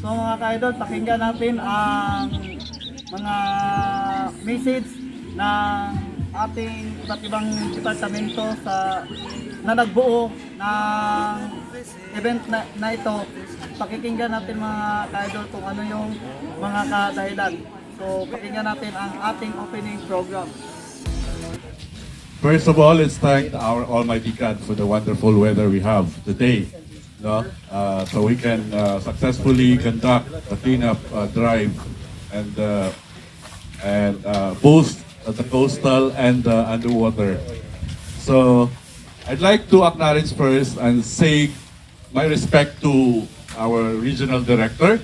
So mga ka-idol, pakinggan natin ang mga message ng ating iba't ibang departamento na nagbuo ng event na ito. Pakikinggan natin mga ka-idol kung ano yung mga kadahilan. So pakinggan natin ang ating opening program. First of all, let's thank our Almighty God for the wonderful weather we have today. No? So we can successfully conduct the cleanup drive and both the coastal and the underwater. So I'd like to acknowledge first and say my respect to our regional director,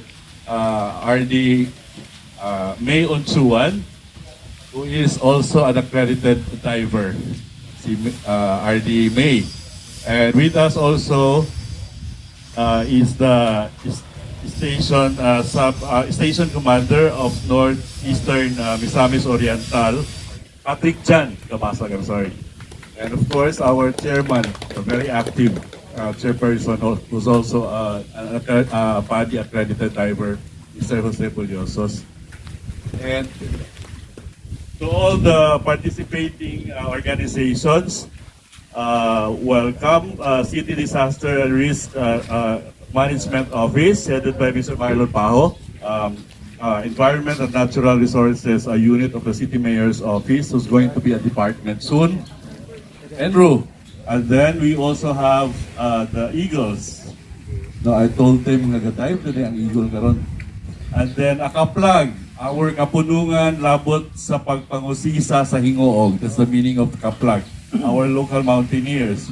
RD May Onchuan, who is also an accredited diver, si RD May. And with us also is the station commander of Northeastern Misamis Oriental, Patrick Chan Kamasag, I'm sorry. And of course, our chairman, a very active chairperson, who's also a PADI accredited diver, Mr. Jose Buliosos. And to all the participating organizations, welcome. City Disaster and Risk Management Office, headed by Mr. Marlon Pajo. Environment and Natural Resources, a unit of the City Mayor's Office, who's going to be a department soon. Enro. And then we also have the Eagles. No, I told them nag-dive na ang Eagle karon. And then Akaplag, our kapunungan labot sa pagpangusisa sa Hingoog. That's the meaning of Kaplag. Our local mountaineers,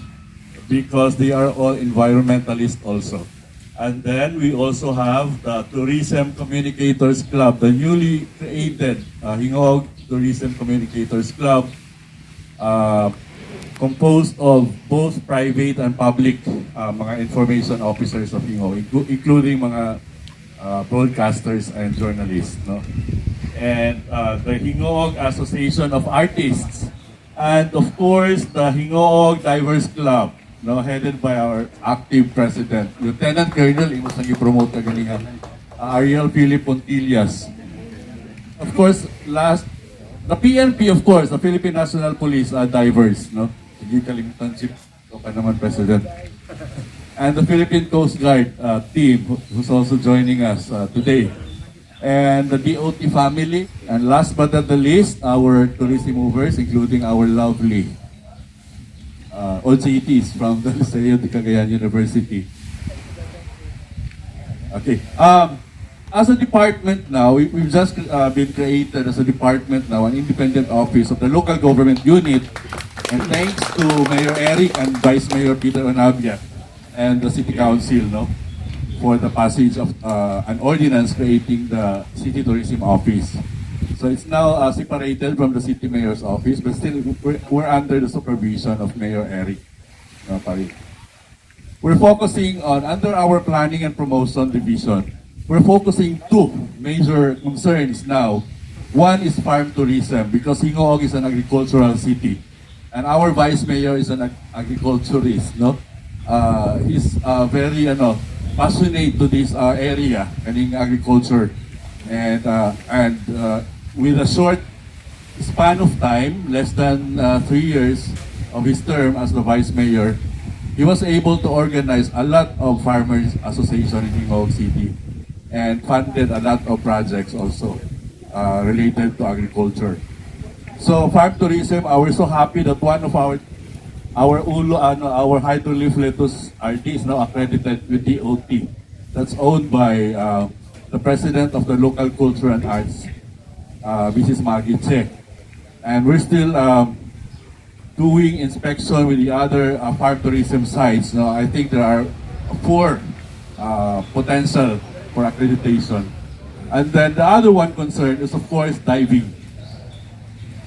because they are all environmentalists also. And then we also have the Tourism Communicators Club, the newly created Hingoog Tourism Communicators Club, composed of both private and public mga information officers of Hingoog, including mga broadcasters and journalists, no? And the Hingoog Association of Artists, and of course the Hingoog Divers Club, no, headed by our active president, Lieutenant Colonel, imos nang i-promote ka ganihan, Ariel Philip Pontillas. Of course, the PNP, of course, the Philippine National Police divers, no? Sige kalimutan si ka naman, President. And the Philippine Coast Guard team, who's also joining us today. And the DOT family, and last but not the least, our tourism movers, including our lovely OJTs from the Liceo de Cagayan University. Okay. As a department now, we've just been created as a department now, an independent office of the local government unit. And thanks to Mayor Eric and Vice Mayor Peter Onabia and the City Council, no, for the passage of an ordinance creating the City Tourism Office. So it's now separated from the City Mayor's Office, but still we're under the supervision of Mayor Eric. We're focusing on, under our Planning and Promotion Division, we're focusing two major concerns now. One is farm tourism, because Hingoog is an agricultural city. And our Vice Mayor is an agriculturist, no? He's very passionate to this area, in agriculture. And with a short span of time, less than 3 years of his term as the Vice Mayor, he was able to organize a lot of farmers association in Hingoog City and funded a lot of projects also related to agriculture. So farm tourism, we're so happy that one of our hydrolift lettuce artists now accredited with DOT. That's owned by the president of the local culture and arts, Mrs. Maggie Che. And we're still doing inspection with the other farm tourism sites. Now, I think there are 4 potential for accreditation. And then the other one concern is of course diving.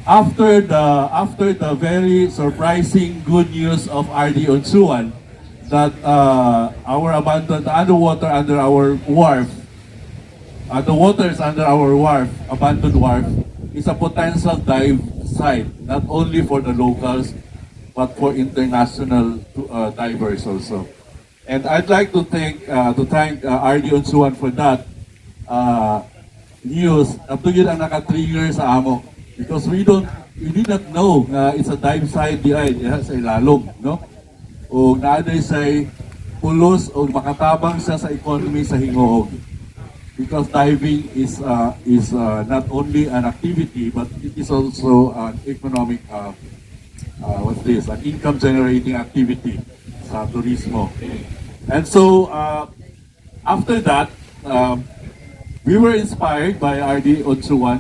After the very surprising good news of RD Onsuan that our abandoned underwater under our wharf, the waters under our wharf, abandoned wharf, is a potential dive site, not only for the locals, but for international divers also. And I'd like to thank RD Onsuan for that. news, ato yun ang naka-trigger sa amo. Because we did not know it's a dive site behind, sa ilalom, no? O naaday say pulos o makatabang siya sa economy sa Hingoog. Because diving is not only an activity, but it is also an economic, what's this, an income generating activity sa turismo. And so, after that, we were inspired by RD Otsuwan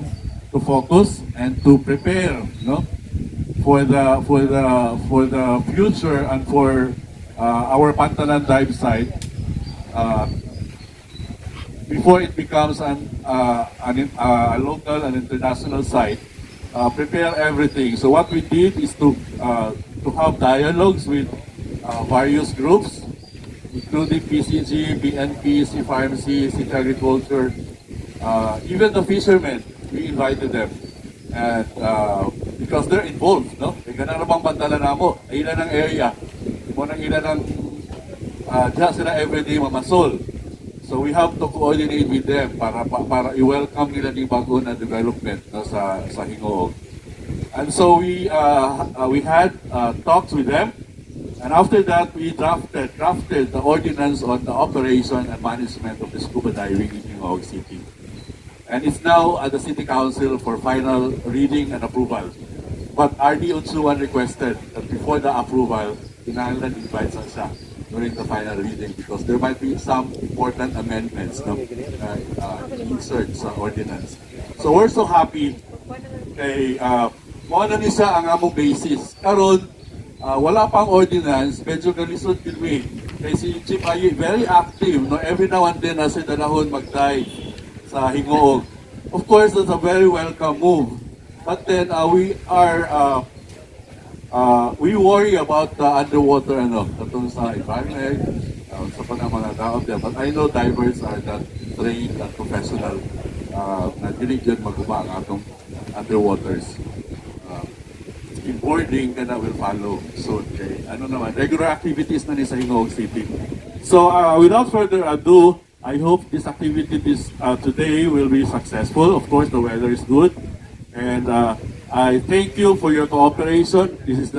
to focus and to prepare, no, for the future and for our Pantalan dive site before it becomes a local and international site. Prepare everything. So what we did is to have dialogues with various groups, including PCG, BNP, CFARMC, City Agriculture, even the fishermen. We invited them, and because they're involved, no? Kaya na namang Pantalan namo, ilan ang area, mo nang ilan ang diyan sila everyday mamasol. So we have to coordinate with them para i-welcome nila yung bago na development, no, sa Hingoog. And so we had talks with them, and after that we drafted the ordinance on the operation and management of the scuba diving in Hingoog City. And it's now at the City Council for final reading and approval. But RD Otsuwan requested that before the approval, kinahanglan invite siya during the final reading because there might be some important amendments, no, insert sa ordinance. So we're so happy kay mo na ni siya ang among basis. Karon wala pang ordinance, medyo galisod kami. Kay si Chief Ayi very active, no, every now and then nasa dalahon mag-dive sa Hingoog. Of course, that's a very welcome move. But then we worry about the underwater katong sa environment, sa mga tao there. But I know divers are that trained and professional na diligent magkuba ang atong underwaters. Boarding kana will follow soon. Okay? Regular activities na ni sa Hingoog City. So without further ado, I hope this activity today will be successful. Of course, the weather is good, and I thank you for your cooperation. This is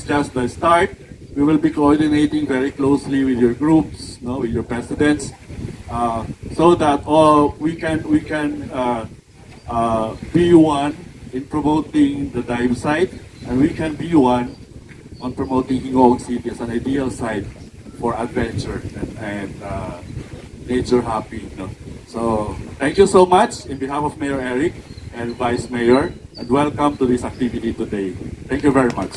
just the start. We will be coordinating very closely with your groups, with your presidents, so that we can be one in promoting the dive site, and we can be one on promoting Hingoog City as an ideal site for adventure and nature happy. So thank you so much in behalf of Mayor Eric and Vice Mayor, and welcome to this activity today. Thank you very much.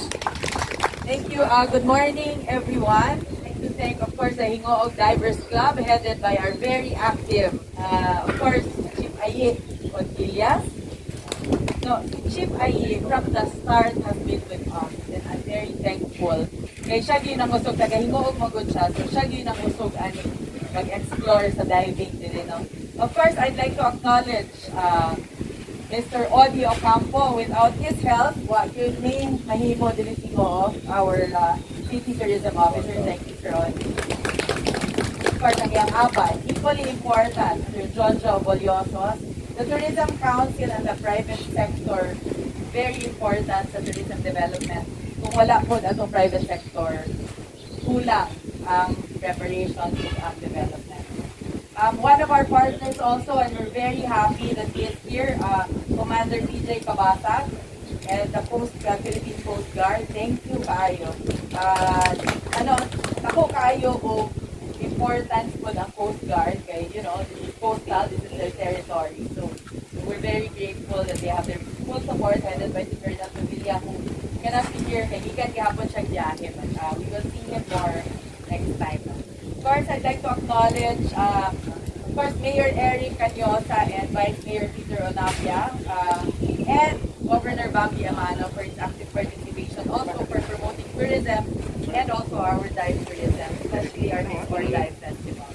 Thank you. Good morning, everyone. I'd like to thank, of course, the Hingoog Divers Club, headed by our very active, of course, Chief Ayi Contillas. No, Chief Ayi, from the start, has been with us, and I'm very thankful. Kaya siya gyud ang usog, taga Hingoog magod siya, so siya gyud ang usog ani mag-explore sa diving din, no? Of course, I'd like to acknowledge Mr. Odi Ocampo. Without his help, what yun ni mahimo din sigo our City Tourism Officer. Thank you, Sir Odi. Of course, ang iyang abad, equally important, Sir Jojo Boliosos. The Tourism Council and the private sector, very important sa tourism development. Kung wala po atong private sector, kulang ang preparation and development. One of our partners also, and we're very happy that he is here, Commander PJ Cabasag and the Philippine Coast Guard. Thank you kayo. Ako kayo o importance po ng Coast Guard kay, this is coastal, this is their territory. So we're very grateful that they have their full support, headed by Sir Colonel Pavilla, who cannot be here kay gikan gihapon siya giyahe, but we will see him more next time. Of course, I'd like to acknowledge, of course, Mayor Eric Canyosa and Vice Mayor Peter Onapia, and Governor Bambi Amano for his active participation, also for promoting tourism and also our dive tourism, especially our Discord Dive Festival.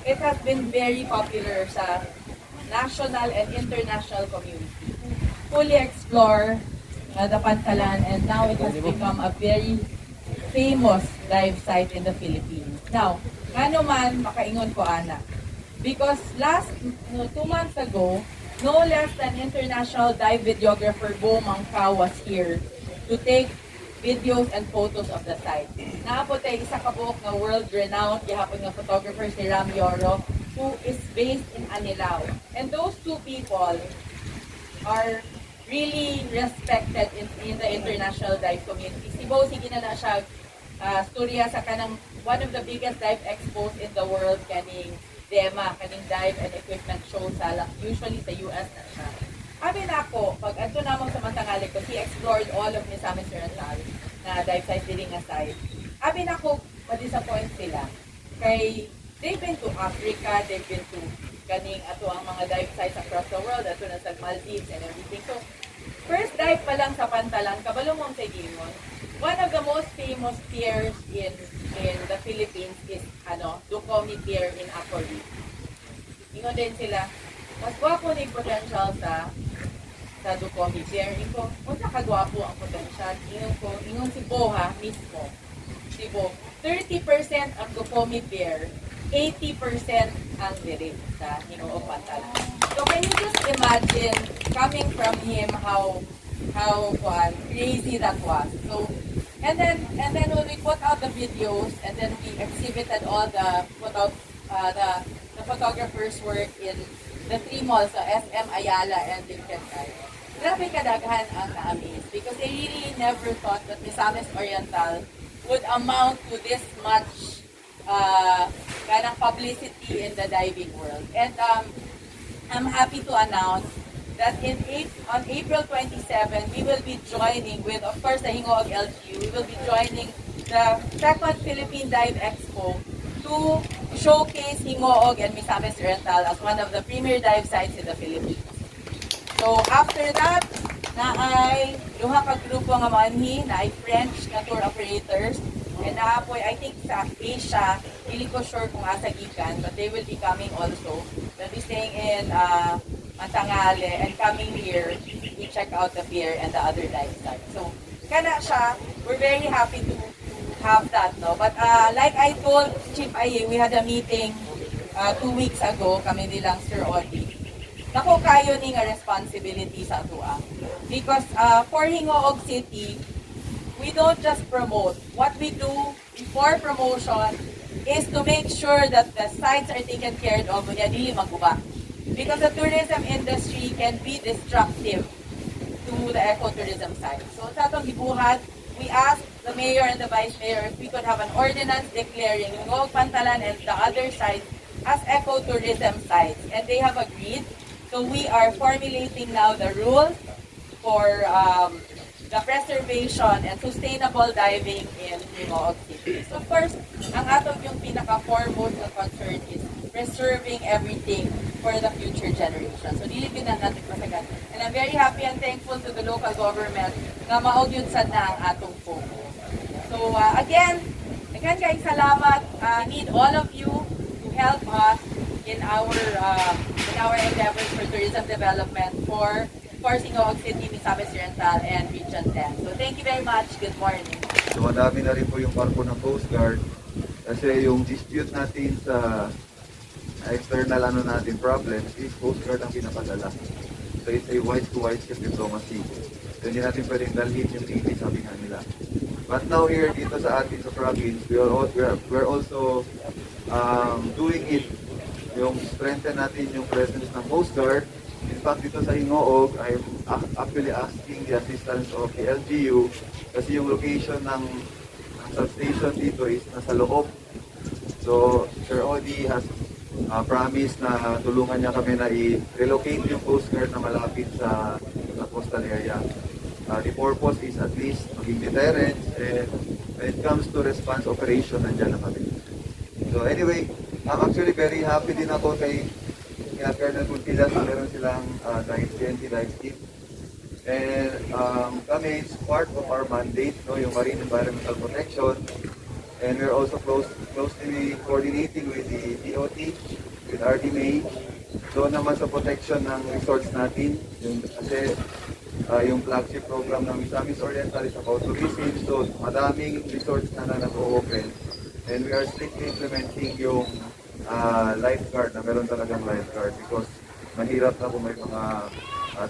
It has been very popular sa national and international community. Fully explore the Pantalan, and now it has become a very famous dive site in the Philippines. Now, ano man makaingon ko ana, Because last, 2 months ago, no less than international dive videographer Bo Mangkao was here to take videos and photos of the site. Naapot ay isa ka buok na world-renowned gihapon nga photographer si Ram Yoro, who is based in Anilao. And those two people are really respected in the international dive community. Si Bo, sige na siya storya sa kanang one of the biggest dive expos in the world, kaning DEMA, kaning dive and equipment show sa usually sa US na siya. Abi na ako, pag ato namang sa Mantangali ko, he explored all of Misamis Oriental na dive site dili nga site. Abi na ako, ma-disappoint sila. Kay they've been to Africa, they've been to kaning ato ang mga dive sites across the world, ato na sa Maldives and everything. So, first dive pa lang sa Pantalan, kabalo mong sa Gimon, one of the most famous piers in the Philippines is Ducomi Pier in Apoli. Ingon din sila, mas gwapo ni potential sa Ducomi Pier. Ingon, unsa kagwapo ang potential? Ingon si Boha mismo. Si Bo, 30% ang Ducomi Pier, 80% ang diri sa Hinoo Pantalan. So can you just imagine coming from him how crazy that was. So and then when we put out the videos and then we exhibited all the photographers' work in the 3 malls, so SM, Ayala, and Lincentay. Grabe kadaghan ang na-amaze because they really never thought that Misamis Oriental would amount to this much kind of publicity in the diving world. And I'm happy to announce that on April 27, we will be joining with, of course, the Hingoog LGU. We will be joining the second Philippine Dive Expo to showcase Hingoog and Misamis Oriental as one of the premier dive sites in the Philippines. So after that, na ay duha ka grupo nga manhi, na ay French na tour operators, and naapoy, I think sa Asia, hindi ko sure kung asa gikan, but they will be coming also. They'll be staying in Matangale and coming here to check out the pier and the other dive sites. So, kana siya, we're very happy to have that, no? But like I told Chief Aye, we had a meeting 2 weeks ago, kami nilang Sir Odi. Nako kayo ni nga responsibility sa atua. Because for Hingoog City, we don't just promote. What we do before promotion is to make sure that the sites are taken care of, kaya dili maguba. Because the tourism industry can be destructive to the ecotourism site. So sa atong gibuhat, we asked the mayor and the vice mayor if we could have an ordinance declaring Hingoog, Pantalan, and the other sites as ecotourism sites. And they have agreed. So we are formulating now the rules for the preservation and sustainable diving in Hingoog City. So of course, ang atong yung pinaka-foremost na concern is preserving everything for the future generation. So dili na natin pasagan. And I'm very happy and thankful to the local government na maog yun sad na ang atong focus. So again guys, salamat. Need all of you to help us in our endeavors for tourism development for Hingoog City, Misamis Oriental, and Region 10. So thank you very much. Good morning. So madami na rin po yung barko ng Coast Guard kasi yung dispute natin sa external natin problems is Coast Guard ang pinapadala. So it's a wise-to-wise diplomacy. So hindi natin pwedeng dalhin yung Navy, sabi nga nila. But now here dito sa atin sa province, we're also doing it. Yung strengthen natin yung presence ng Coast Guard. In fact, dito sa Hingoog, I'm actually asking the assistance of the LGU kasi yung location ng substation dito is nasa loob. So, Sir Odi has promised na tulungan niya kami na i-relocate yung Coast Guard na malapit sa coastal area. The purpose is at least maging deterrence, and when it comes to response operation, nandiyan na kami. So anyway, I'm actually very happy din ako kay Colonel Puntilas, meron silang dive team. And kami, it's part of our mandate, no, yung Marine Environmental Protection. And we're also closely coordinating with the DOT, with RDMA. Doon naman sa protection ng resorts natin, kasi yung flagship program ng Misamis Oriental is about tourism. So madaming resorts na nag-open. And we are strictly implementing yung lifeguard, na meron talagang lifeguard because mahirap na kung may mga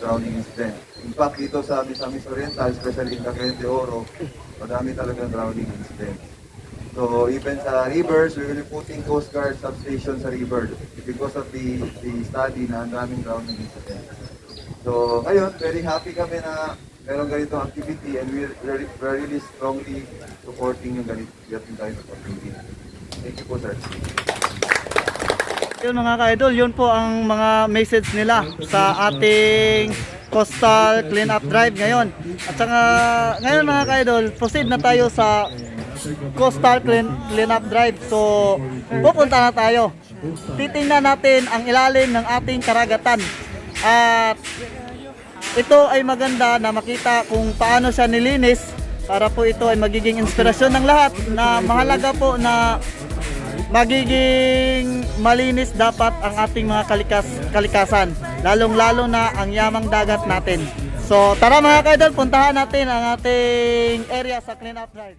drowning incident. In fact, dito sa Misamis Oriental, especially in Cagayan de Oro, madami talagang drowning incident. So even sa rivers, we will be putting Coast Guard substation sa river because of the study na ang daming drowning incident. So ngayon, very happy kami na meron ganitong activity and we're really strongly supporting yung ganitong kind of activity. Thank you po, sir. Yun mga ka-idol, yun po ang mga message nila sa ating coastal cleanup drive ngayon. At saka ngayon mga ka-idol, proceed na tayo sa coastal cleanup drive. So pupunta na tayo. Titingnan natin ang ilalim ng ating karagatan. At ito ay maganda na makita kung paano siya nilinis para po ito ay magiging inspirasyon ng lahat na mahalaga po na magiging malinis dapat ang ating mga kalikasan, lalong-lalo na ang yamang dagat natin. So tara mga ka-idol, puntahan natin ang ating area sa cleanup drive.